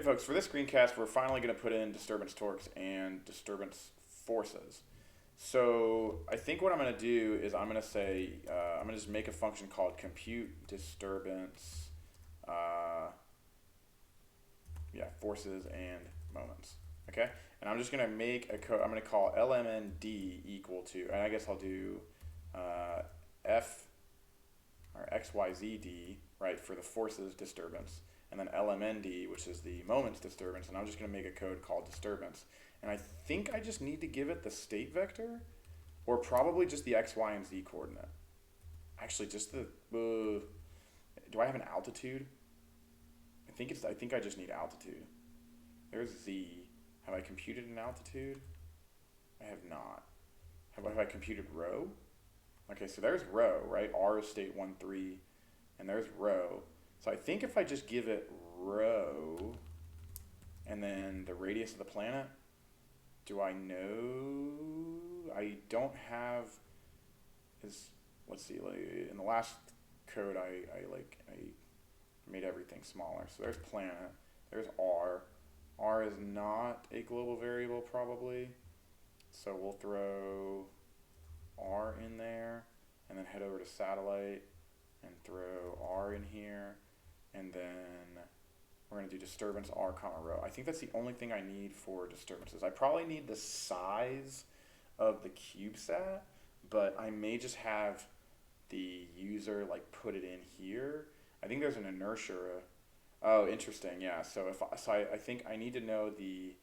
Hey folks, for this screencast, we're finally going to put in disturbance torques and disturbance forces. So I think what I'm going to do is I'm going to say, I'm going to just make a function called compute disturbance, forces and moments. Okay, and I'm just going to make a code. I'm going to call lmnd equal to, and I guess I'll do f or xyzd, right, for the forces disturbance, and then lmnd, which is the moments disturbance, and I'm just going to make a code called disturbance. And I think I just need to give it the state vector, or probably just the x, y, and z coordinate. Actually, just the, do I have an altitude? I think I just need altitude. There's z. Have I computed an altitude? I have not. Have I computed rho? Okay, so there's rho, right? R is state 1, 3, and there's rho. So I think if I just give it rho, and then the radius of the planet, do I know? I don't have, let's see, like in the last code I made everything smaller. So there's planet, there's R. R is not a global variable probably, so we'll throw R in there, and then head over to satellite and throw R in here, and then we're going to do disturbance R comma rho. I think that's the only thing I need for disturbances. I probably need the size of the CubeSat, but I may just have the user like put it in here. I think there's an inertia. Oh, interesting. Yeah. So I think I need to know the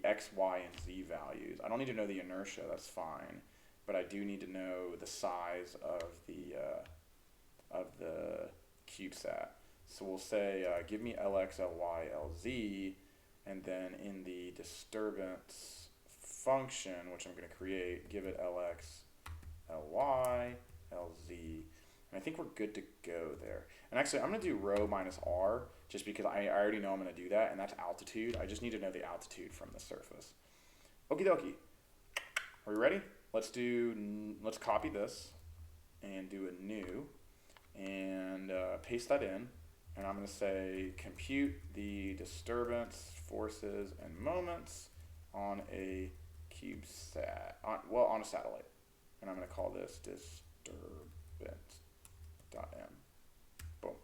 x, y, and z values. I don't need to know the inertia. That's fine, but I do need to know the size of the CubeSat. So we'll say give me Lx, Ly, Lz, and then in the disturbance function, which I'm going to create, give it Lx, Ly, Lz. And I think we're good to go there. And actually, I'm going to do rho minus r, just because I already know I'm going to do that, and that's altitude. I just need to know the altitude from the surface. Okie dokie. Are we ready? Let's copy this and do a new, and paste that in. And I'm going to say compute the disturbance, forces, and moments on a CubeSat, on a satellite. And I'm going to call this disturbance.m. Boom.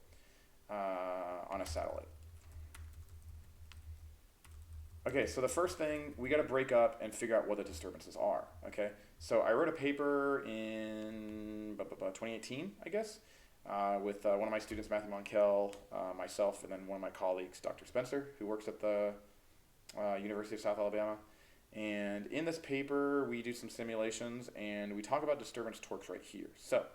On a satellite. Okay, so the first thing, we got to break up and figure out what the disturbances are. Okay, so I wrote a paper in 2018, I guess, with one of my students, Matthew Monkel, myself, and then one of my colleagues, Dr. Spencer, who works at the University of South Alabama. And in this paper, we do some simulations, and we talk about disturbance torques right here. So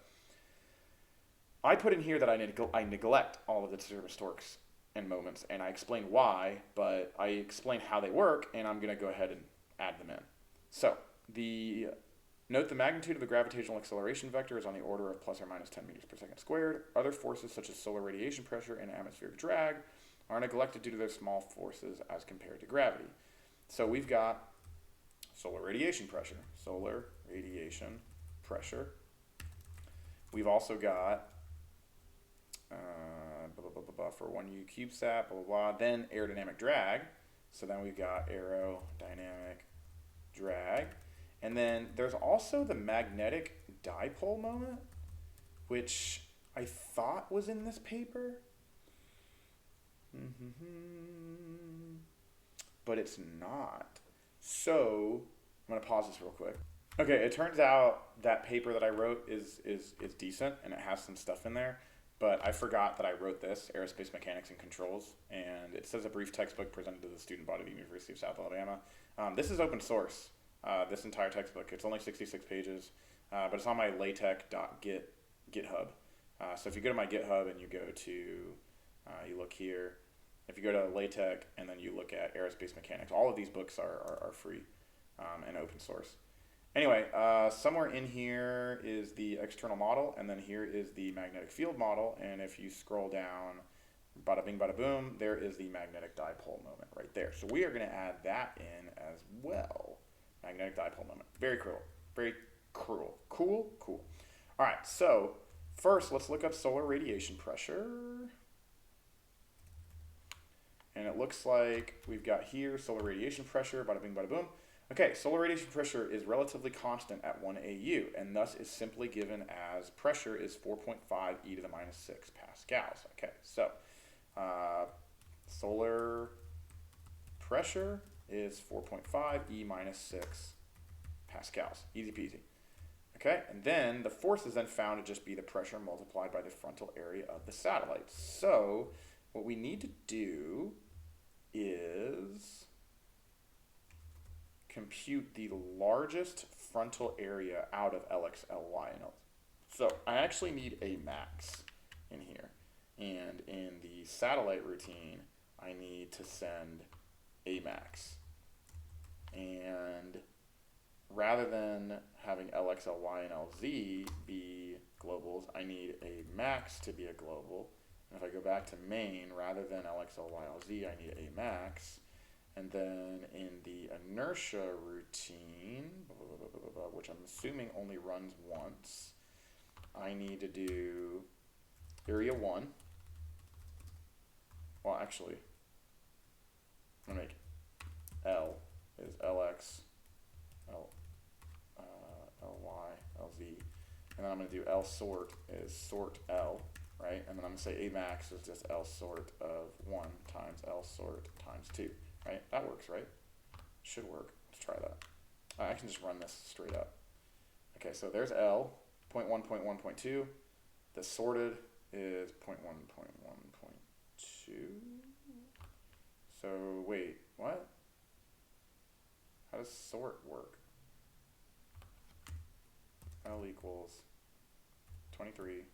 I put in here that I neglect all of the disturbance torques and moments, and I explain why, but I explain how they work, and I'm going to go ahead and add them in. So note the magnitude of the gravitational acceleration vector is on the order of plus or minus 10 meters per second squared. Other forces such as solar radiation pressure and atmospheric drag are neglected due to their small forces as compared to gravity. So we've got solar radiation pressure. We've also got for 1U CubeSat, blah, blah, blah. Then aerodynamic drag. So then we've got aerodynamic drag. And then there's also the magnetic dipole moment, which I thought was in this paper. But it's not. So I'm going to pause this real quick. Okay, it turns out that paper that I wrote is decent, and it has some stuff in there. But I forgot that I wrote this, Aerospace Mechanics and Controls, and it says a brief textbook presented to the student body of the University of South Alabama. This is open source, this entire textbook. It's only 66 pages, but it's on my latex.git GitHub. So if you go to my GitHub and you go to, you look here, if you go to LaTeX and then you look at Aerospace Mechanics, all of these books are free and open source. Anyway, somewhere in here is the external model, and then here is the magnetic field model, and if you scroll down, bada bing, bada boom, there is the magnetic dipole moment right there. So we are going to add that in as well. Magnetic dipole moment. Very cool. Very cool. Cool? Cool. All right, so first let's look up solar radiation pressure. And it looks like we've got here solar radiation pressure, bada bing, bada boom. Okay, solar radiation pressure is relatively constant at 1 AU, and thus is simply given as pressure is 4.5 e to the minus 6 pascals. Okay, so solar pressure is 4.5 e minus 6 pascals. Easy peasy. Okay, and then the force is then found to just be the pressure multiplied by the frontal area of the satellite. So what we need to do is compute the largest frontal area out of LX, LY, and L. So I actually need a max in here. And in the satellite routine, I need to send a max. And rather than having LX, LY, and LZ be globals, I need a max to be a global. And if I go back to main, rather than LX, LY, LZ, I need a max. And then in the inertia routine, which I'm assuming only runs once, I need to do area 1. Well, actually, I'm going to make L is LX, LY, LZ. And then I'm going to do L sort is sort L, right? And then I'm going to say A max is just L sort of 1 times L sort times 2. Right? That works, right? Should work. Let's try that. I can just run this straight up. Okay, so there's L, 0.1, 0.1, 0.2. The sorted is 0.1, 0.1, 0.2. So wait, what? How does sort work? L equals 23,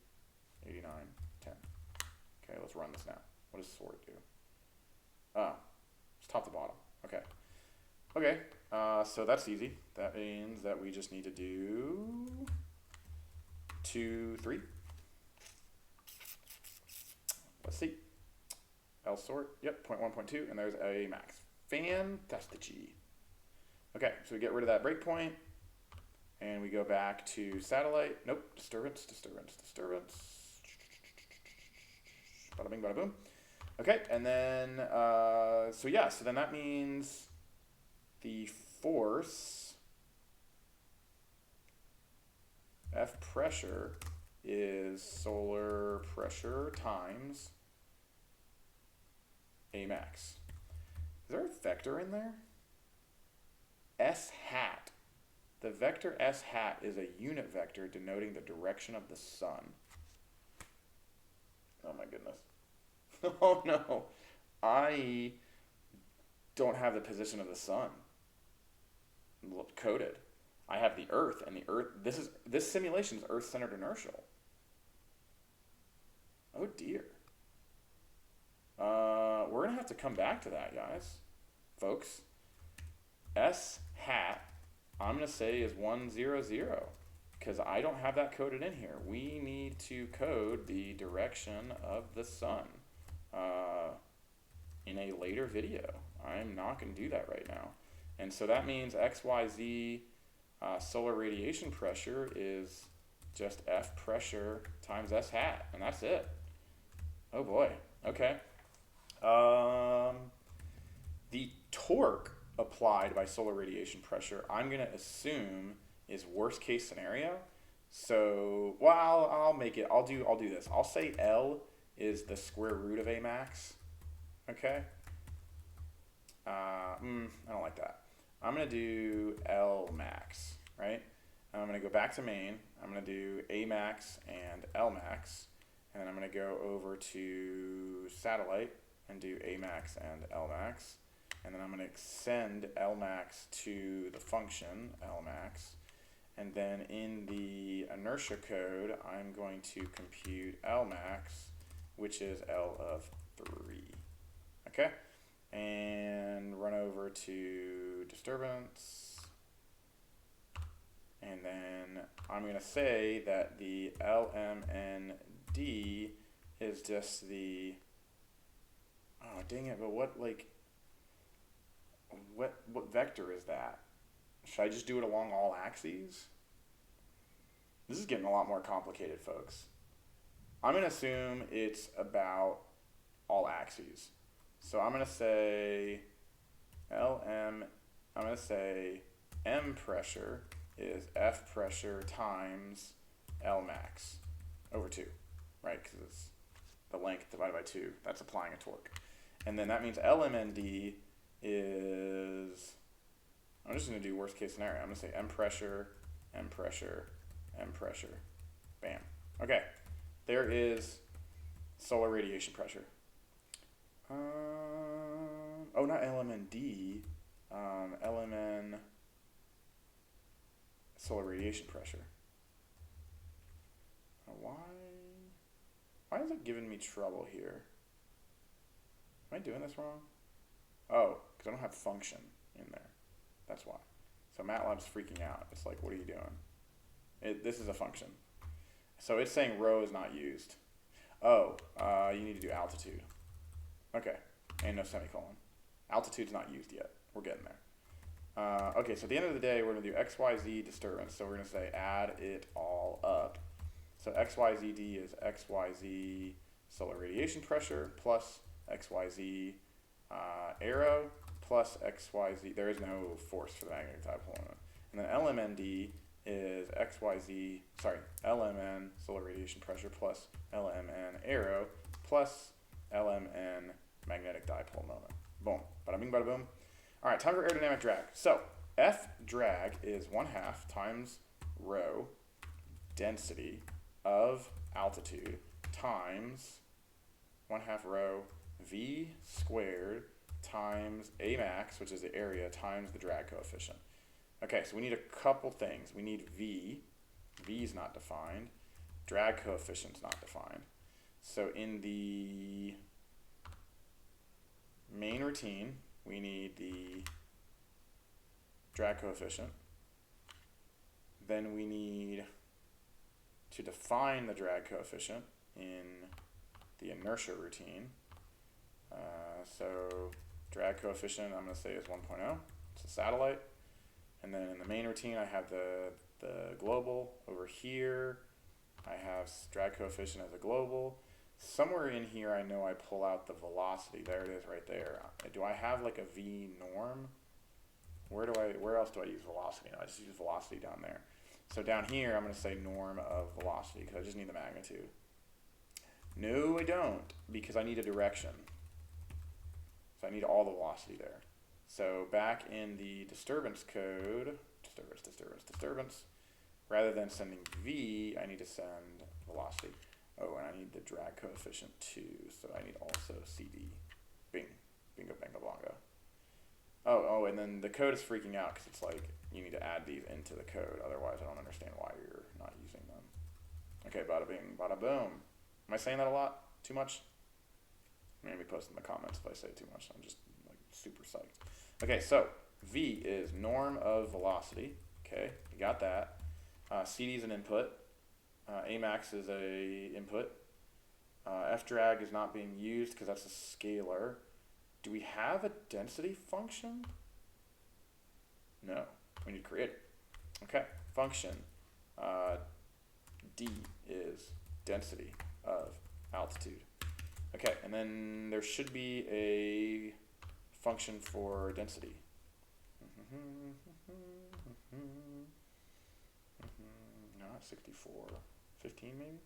89, 10. Okay, let's run this now. What does sort do? Top to bottom. Okay. Okay. So that's easy. That means that we just need to do 2, 3. Let's see. L sort. Yep. 0.1, 0.2, and there's a max. Fantastic. Okay. So we get rid of that breakpoint, and we go back to satellite. Nope. Disturbance. Bada bing, bada boom. Okay, and then, so then that means the force, F pressure, is solar pressure times A max. Is there a vector in there? S hat. The vector S hat is a unit vector denoting the direction of the sun. Oh my goodness. Oh no, I don't have the position of the sun coded. I have the Earth, and the Earth, this simulation is Earth-centered inertial. Oh dear. We're gonna have to come back to that, guys, folks. S hat, I'm gonna say is 100, because I don't have that coded in here. We need to code the direction of the sun in a later video. I'm not going to do that right now. And so that means XYZ solar radiation pressure is just F pressure times S hat, and that's it. Oh boy. Okay. The torque applied by solar radiation pressure, I'm going to assume is worst case scenario. So, well, I'll make it. I'll do this. I'll say L is the square root of A max. Okay. I don't like that. I'm going to do L max, right? And I'm going to go back to main. I'm going to do A max and L max. And then I'm going to go over to satellite and do A max and L max. And then I'm going to extend L max to the function L max. And then in the inertia code, I'm going to compute L max, which is L of 3. Okay? And run over to disturbance. And then I'm going to say that the LMND is just the, oh dang it, but what vector is that? Should I just do it along all axes? This is getting a lot more complicated, folks. I'm going to assume it's about all axes. So I'm going to say I'm going to say M pressure is F pressure times L max over 2, right? Because it's the length divided by 2. That's applying a torque. And then that means LMND is, I'm just going to do worst case scenario. I'm going to say M pressure, M pressure, M pressure. Bam. Okay. There is solar radiation pressure. Oh, not LMND. LMN solar radiation pressure. Why is it giving me trouble here? Am I doing this wrong? Oh, because I don't have function in there. That's why. So MATLAB's freaking out. It's like, what are you doing? This is a function. So it's saying rho is not used. Oh, you need to do altitude. Okay, and no semicolon. Altitude's not used yet. We're getting there. Okay, so at the end of the day, we're going to do XYZ disturbance. So we're going to say add it all up. So XYZD is XYZ solar radiation pressure plus XYZ arrow plus XYZ. There is no force for the magnetic dipole. And then LMND is LMN solar radiation pressure plus LMN arrow plus LMN magnetic dipole moment. Boom. Bada bing, bada boom. All right, time for aerodynamic drag. So F drag is 1/2 times rho density of altitude times 1/2 rho V squared times A max, which is the area, times the drag coefficient. Okay, so we need a couple things. We need V. V is not defined. Drag coefficient is not defined. So in the main routine, we need the drag coefficient. Then we need to define the drag coefficient in the inertia routine. So drag coefficient, I'm going to say is 1.0. It's a satellite. And then in the main routine, I have the global over here. I have drag coefficient as a global. Somewhere in here, I know I pull out the velocity. There it is right there. Do I have like a V norm? Where else do I use velocity? No, I just use velocity down there. So down here, I'm going to say norm of velocity because I just need the magnitude. No, I don't, because I need a direction. So I need all the velocity there. So back in the disturbance code, disturbance, rather than sending V, I need to send velocity. Oh, and I need the drag coefficient too, so I need also CD. Bing. Bingo, bango, bongo. Oh, and then the code is freaking out because it's like, you need to add these into the code, otherwise I don't understand why you're not using them. Okay, bada bing, bada boom. Am I saying that a lot? Too much? Maybe post in the comments if I say too much. I'm just like super psyched. Okay, so V is norm of velocity. Okay, you got that. CD is an input. Amax is a input. F drag is not being used because that's a scalar. Do we have a density function? No, we need to create it. Okay, function D is density of altitude. Okay, and then there should be a function for density. No, not 64. 15 maybe?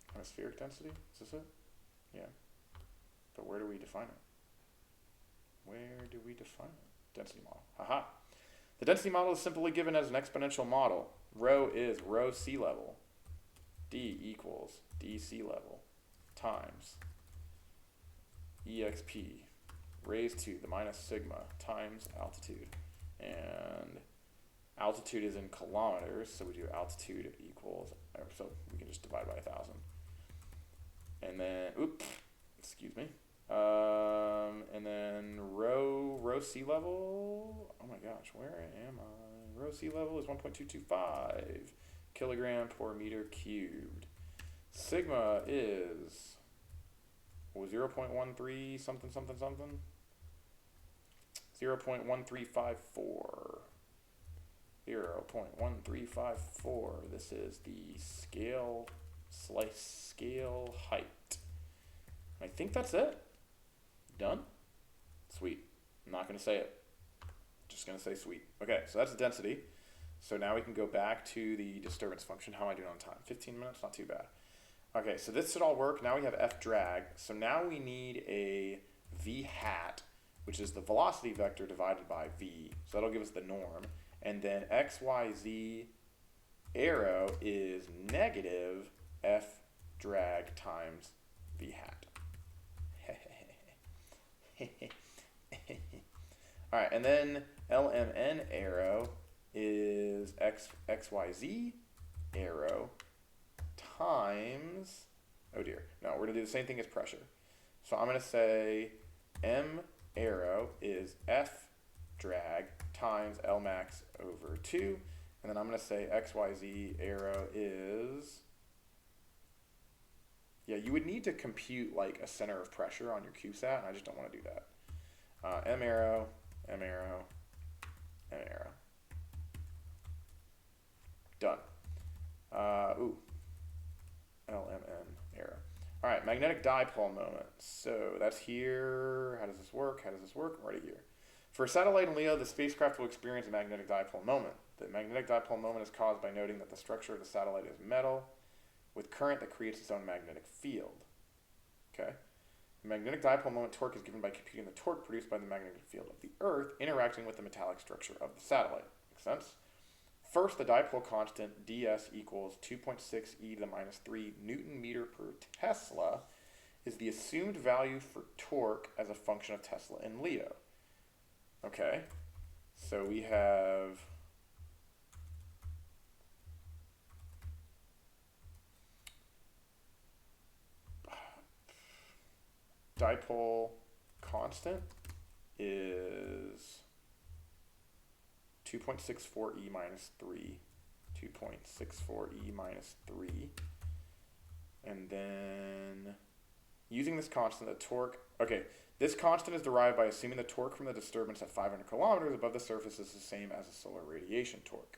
Atmospheric density? Is this it? Yeah. But where do we define it? Where do we define it? Density model. Haha. The density model is simply given as an exponential model. Rho is rho sea level. D equals d sea level times exp raised to the minus sigma times altitude. And altitude is in kilometers, so we do altitude equals, so we can just divide by 1,000. And then, oops, excuse me. And then rho sea level, oh my gosh, where am I? Rho sea level is 1.225 kilogram per meter cubed. Sigma is 0.13 something something something. 0.1354. 0.1354. This is the scale height. I think that's it. Done? Sweet. I'm not going to say it. Just going to say sweet. Okay, so that's the density. So now we can go back to the disturbance function. How am I doing on time? 15 minutes? Not too bad. Okay, so this should all work. Now we have f drag. So now we need a v hat, which is the velocity vector divided by v. So that'll give us the norm. And then x, y, z arrow is negative f drag times v hat. All right, and then lmn arrow is xyz arrow times, oh dear, no, we're going to do the same thing as pressure. So I'm going to say m arrow is f drag times L max over 2, and then I'm going to say xyz arrow is, yeah, you would need to compute like a center of pressure on your CubeSat, and I just don't want to do that. M arrow, M arrow, M arrow. Done. Ooh. LMN arrow. All right, magnetic dipole moment. So that's here. How does this work? How does this work? Right here. For a satellite in LEO, the spacecraft will experience a magnetic dipole moment. The magnetic dipole moment is caused by noting that the structure of the satellite is metal with current that creates its own magnetic field. Okay. The magnetic dipole moment torque is given by computing the torque produced by the magnetic field of the Earth interacting with the metallic structure of the satellite. Makes sense? First, the dipole constant ds equals 2.6 e to the minus 3 Newton meter per Tesla is the assumed value for torque as a function of Tesla in LEO. Okay, so we have dipole constant is 2.64 e minus 3, 2.64 e minus 3, and then using this constant, the torque, okay, this constant is derived by assuming the torque from the disturbance at 500 kilometers above the surface is the same as the solar radiation torque.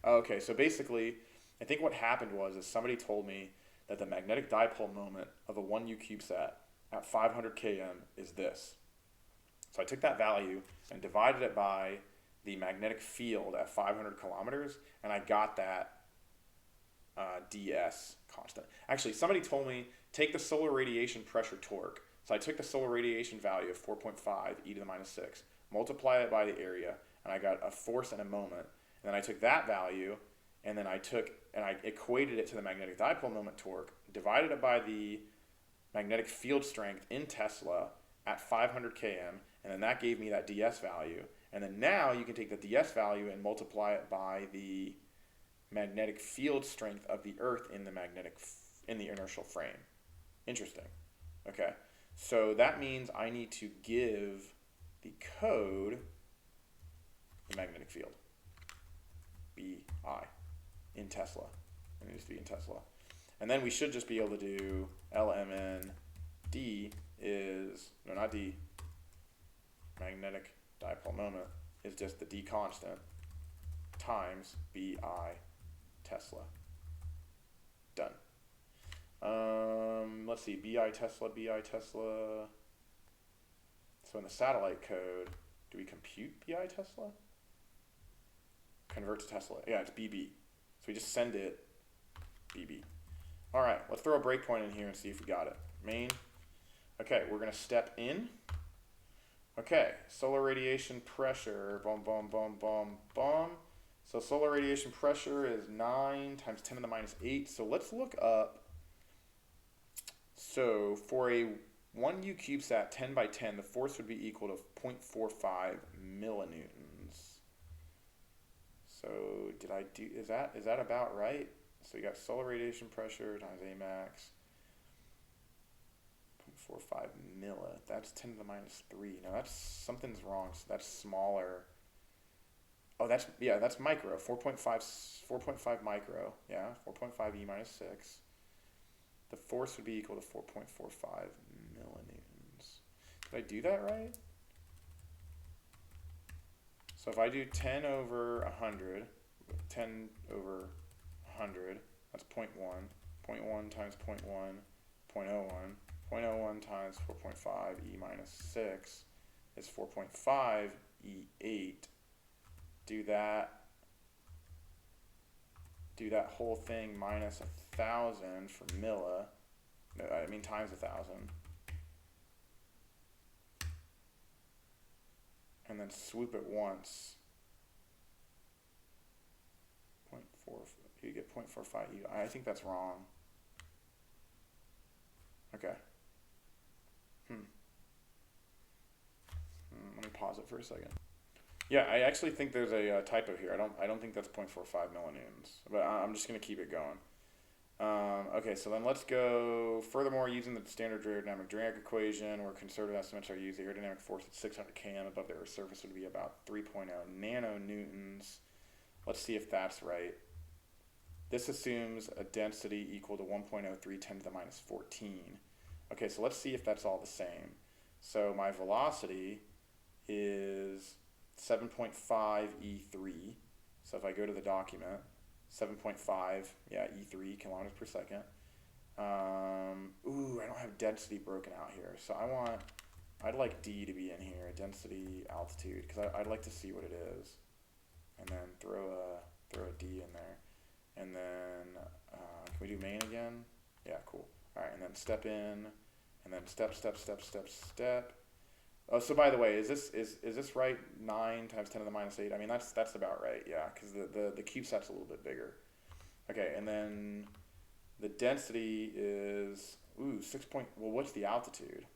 Okay, so basically, I think what happened was is somebody told me that the magnetic dipole moment of a 1U CubeSat at 500 km is this. So I took that value and divided it by the magnetic field at 500 kilometers, and I got that ds constant. Actually, somebody told me, take the solar radiation pressure torque. So I took the solar radiation value of 4.5 e to the minus 6, multiply it by the area, and I got a force and a moment. And then I took that value, and then I equated it to the magnetic dipole moment torque, divided it by the magnetic field strength in Tesla at 500 km, and then that gave me that ds value. And then now you can take the ds value and multiply it by the magnetic field strength of the Earth in the inertial frame. Interesting. Okay. So that means I need to give the code the magnetic field. BI in Tesla. It needs to be in Tesla. And then we should just be able to do LMN D is, no, not D, magnetic dipole moment is just the D constant times BI Tesla. Done. Let's see, BI Tesla. So in the satellite code, do we compute BI Tesla? Convert to Tesla. Yeah, it's BB. So we just send it BB. All right, let's throw a breakpoint in here and see if we got it. Main. Okay, we're going to step in. Okay, solar radiation pressure, boom, boom, boom, boom, boom. So solar radiation pressure is 9 times 10 to the minus 8. So let's look up. So for a 1U CubeSat 10 by 10, the force would be equal to 0.45 millinewtons. So is that about right? So you got solar radiation pressure times A max. 0.45 milli. That's 10 to the minus 3. Now something's wrong. So that's smaller. Oh, that's micro. 4.5 micro. Yeah, 4.5 e minus 6. The force would be equal to 4.45 millinewtons. Did I do that right? So if I do 10 over 100, 10 over 100, that's 0.1. 0.1 times 0.1, 0.01. 0.01 times 4.5 e minus 6 is 4.5 e8. Do that whole thing minus 1,000 for milli. No, I mean times 1,000. And then swoop it once. 0.4, you get 0.45 e. I think that's wrong. Okay. Let me pause it for a second. Yeah, I actually think there's a typo here. I don't think that's 0.45 millinewtons, but I'm just going to keep it going. Okay, so then let's go furthermore using the standard aerodynamic drag equation where conservative estimates are used. The aerodynamic force at 600 km above the Earth's surface would be about 3.0 nanonewtons. Let's see if that's right. This assumes a density equal to 1.03 10 to the minus 14. Okay, so let's see if that's all the same. So my velocity is 7.5 e3. So if I go to the document, 7.5, yeah, e3 kilometers per second. Ooh, I don't have density broken out here. So I'd like D to be in here, density, altitude, because I'd like to see what it is. And then throw a D in there. And then, can we do main again? Yeah, cool. All right, and then step in, and then step. Oh, so by the way, is this right? 9 times 10 to the minus 8. I mean, that's about right. Yeah, because the CubeSat's a little bit bigger. Okay, and then the density is 6 point. Well, what's the altitude?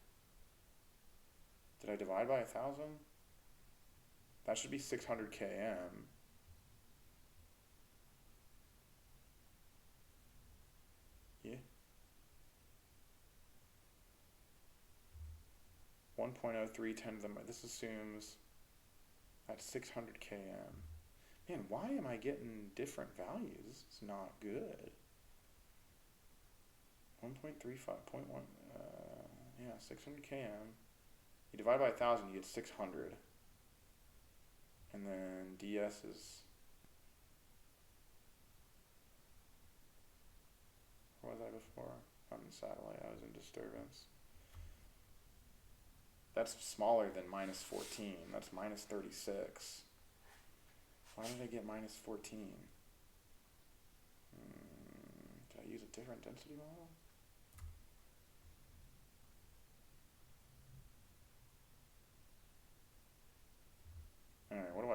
Did I divide by 1,000? That should be 600 km. Yeah. 1.03 10 to the, this assumes that's 600 km. Man, why am I getting different values? It's not good. 1.35, 0.1, yeah, 600 km. You divide by 1,000, you get 600. And then ds is, where was I before? I'm in satellite, I was in disturbance. That's smaller than minus 14. That's minus 36. Why did I get minus 14? Did I use a different density model? Alright, what do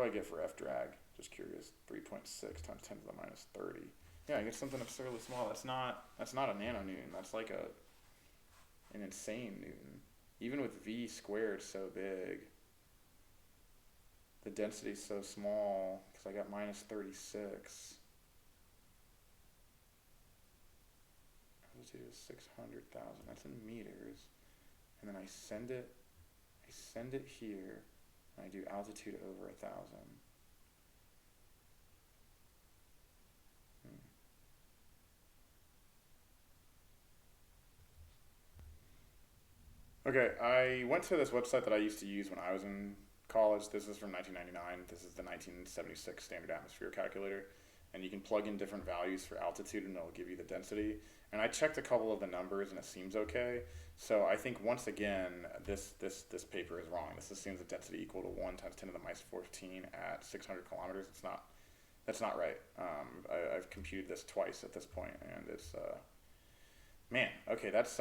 I get for F drag? Just curious. 3.6 times 10 to the minus 30. Yeah, I get something absurdly small. That's not a nanonewton. That's like an insane newton. Even with V squared so big, the density is so small because I got minus 36. Altitude is 600,000. That's in meters. And then I send it here, and I do altitude over 1,000. Okay, I went to this website that I used to use when I was in college. This is from 1999. This is the 1976 standard atmosphere calculator. And you can plug in different values for altitude and it'll give you the density. And I checked a couple of the numbers and it seems okay. So I think once again, this paper is wrong. This assumes a density equal to 1 times 10 to the minus 14 at 600 kilometers. That's not right. I've computed this twice at this point and it's, man, okay, that's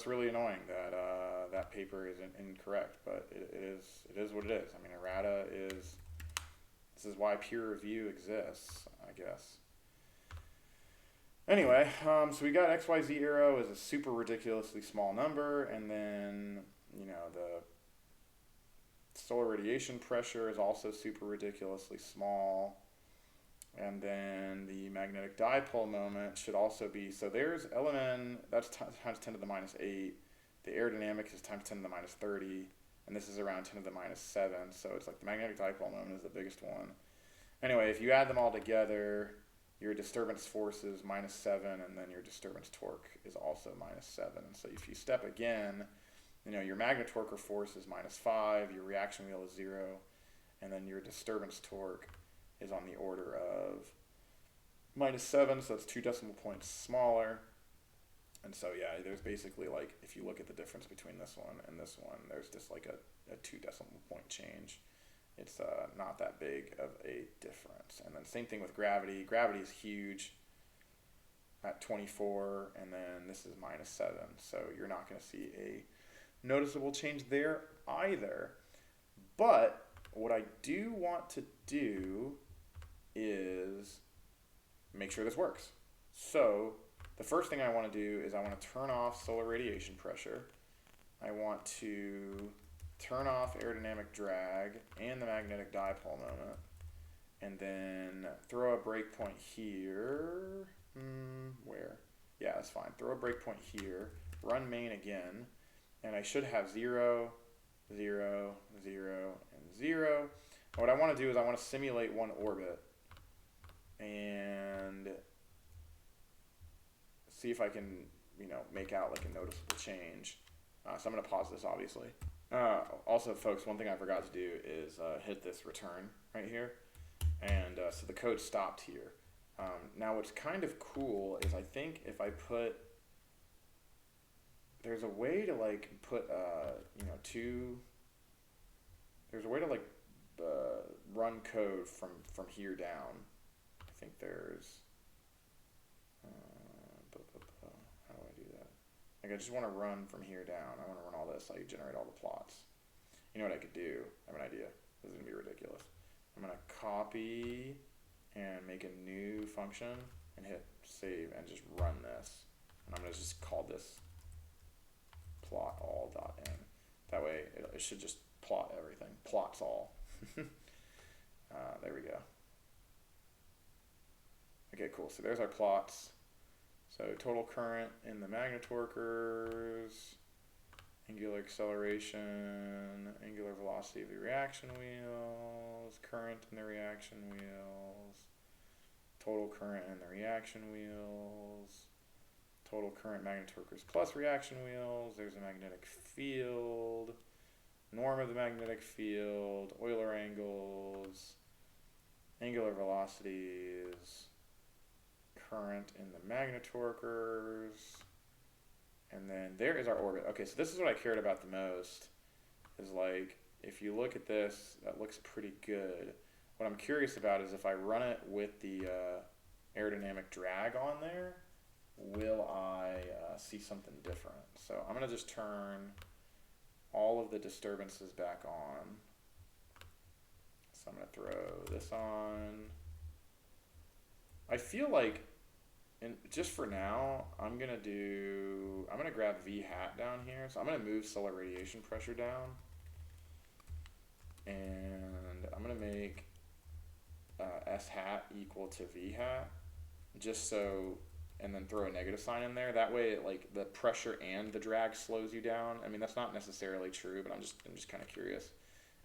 really annoying that that paper is incorrect, but it is what it is. I mean, errata this is why peer review exists, I guess. Anyway, so we got XYZ arrow as a super ridiculously small number, and then, the solar radiation pressure is also super ridiculously small. And then the magnetic dipole moment should also be, so there's LMN, that's times 10 to the minus 8. The aerodynamic is times 10 to the minus 30. And this is around 10 to the minus 7. So it's like the magnetic dipole moment is the biggest one. Anyway, if you add them all together, your disturbance force is minus 7. And then your disturbance torque is also minus 7. So if you step again, your magnetorque force is minus 5. Your reaction wheel is 0. And then your disturbance torque is on the order of minus 7, so that's 2 decimal points smaller. And so yeah, there's basically like, if you look at the difference between this one and this one, there's just like a 2 decimal point change. It's not that big of a difference. And then same thing with gravity. Gravity is huge at 24, and then this is -7. So you're not going to see a noticeable change there either. But what I do want to do is make sure this works. So the first thing I want to do is I want to turn off solar radiation pressure. I want to turn off aerodynamic drag and the magnetic dipole moment. And then throw a breakpoint here. Where? Yeah, that's fine. Throw a breakpoint here. Run main again. And I should have 0, 0, 0, and 0. And what I want to do is I want to simulate one orbit. And see if I can, make out like a noticeable change. So I'm going to pause this, obviously. Also, folks, one thing I forgot to do is hit this return right here. And so the code stopped here. Now what's kind of cool is I think if I put, there's a way to like put, there's a way to like run code from here down. I think there's, how do I do that? Like I just want to run from here down. I want to run all this, like generate all the plots. You know what I could do? I have an idea. This is going to be ridiculous. I'm going to copy and make a new function and hit save and just run this. And I'm going to just call this plot all.n. That way it should just plot everything. Plots all. There we go. Okay, cool. So there's our plots. So total current in the magnetorquers, angular acceleration, angular velocity of the reaction wheels, current in the reaction wheels, total current in the reaction wheels, total current magnetorquers plus reaction wheels. There's a magnetic field, norm of the magnetic field, Euler angles, angular velocities, current in the magnetorquers, and then there is our orbit. Okay, so this is what I cared about the most, is like, if you look at this, that looks pretty good. What I'm curious about is if I run it with the aerodynamic drag on there, will I see something different? So I'm going to just turn all of the disturbances back on. So I'm going to throw this on. I feel like, and just for now, I'm gonna grab V hat down here. So I'm gonna move solar radiation pressure down, and I'm gonna make S hat equal to V hat, just so, and then throw a negative sign in there. That way, like the pressure and the drag slows you down. I mean, that's not necessarily true, but I'm just kind of curious.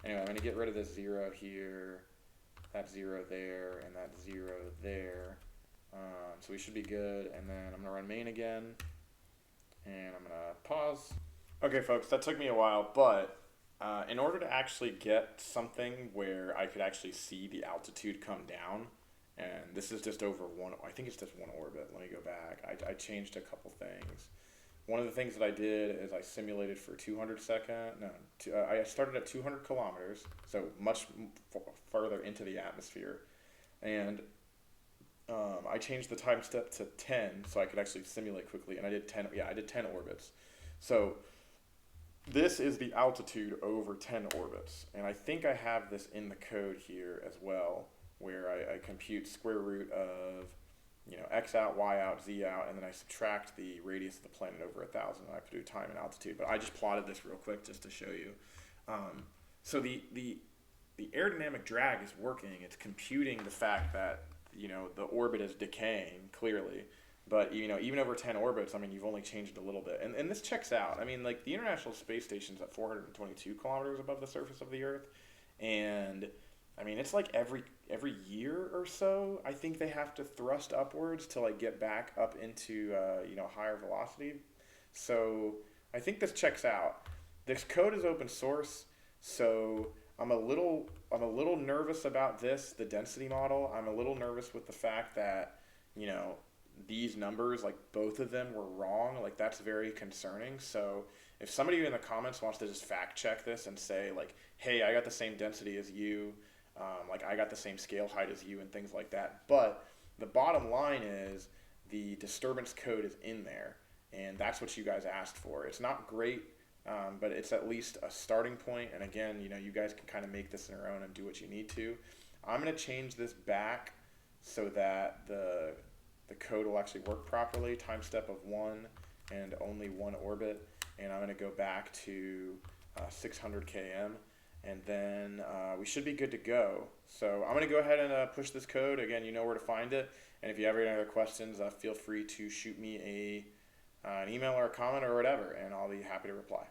Anyway, I'm gonna get rid of this 0 here, that 0 there, and that 0 there. So we should be good, and then I'm going to run main again, and I'm going to pause. Okay, folks, that took me a while, but in order to actually get something where I could actually see the altitude come down, and this is just over one, I think it's just one orbit. Let me go back. I changed a couple things. One of the things that I did is I simulated for 200 I started at 200 kilometers, so much further into the atmosphere, and I changed the time step to 10 so I could actually simulate quickly, and I did 10 orbits. So this is the altitude over 10 orbits, and I think I have this in the code here as well, where I compute square root of x out, y out, z out, and then I subtract the radius of the planet over 1,000, and I do time and altitude. But I just plotted this real quick just to show you. So the aerodynamic drag is working. It's computing the fact that the orbit is decaying clearly, but even over 10 orbits, I mean, you've only changed a little bit, and this checks out. I mean, like the International Space Station's at 422 kilometers above the surface of the Earth, and I mean, it's like every year or so, I think they have to thrust upwards to like get back up into higher velocity. So I think this checks out. This code is open source, so I'm a little nervous about this, the density model. I'm a little nervous with the fact that, these numbers, like both of them were wrong, like that's very concerning. So if somebody in the comments wants to just fact check this and say like, hey, I got the same density as you, like I got the same scale height as you and things like that. But the bottom line is the disturbance code is in there, and that's what you guys asked for. It's not great, but it's at least a starting point. And again, you know, you guys can kind of make this on your own and do what you need to. I'm going to change this back so that the code will actually work properly. Time step of 1 and only 1 orbit. And I'm going to go back to 600 km. And then we should be good to go. So I'm going to go ahead and push this code. Again, you know where to find it. And if you have any other questions, feel free to shoot me an email or a comment or whatever, and I'll be happy to reply.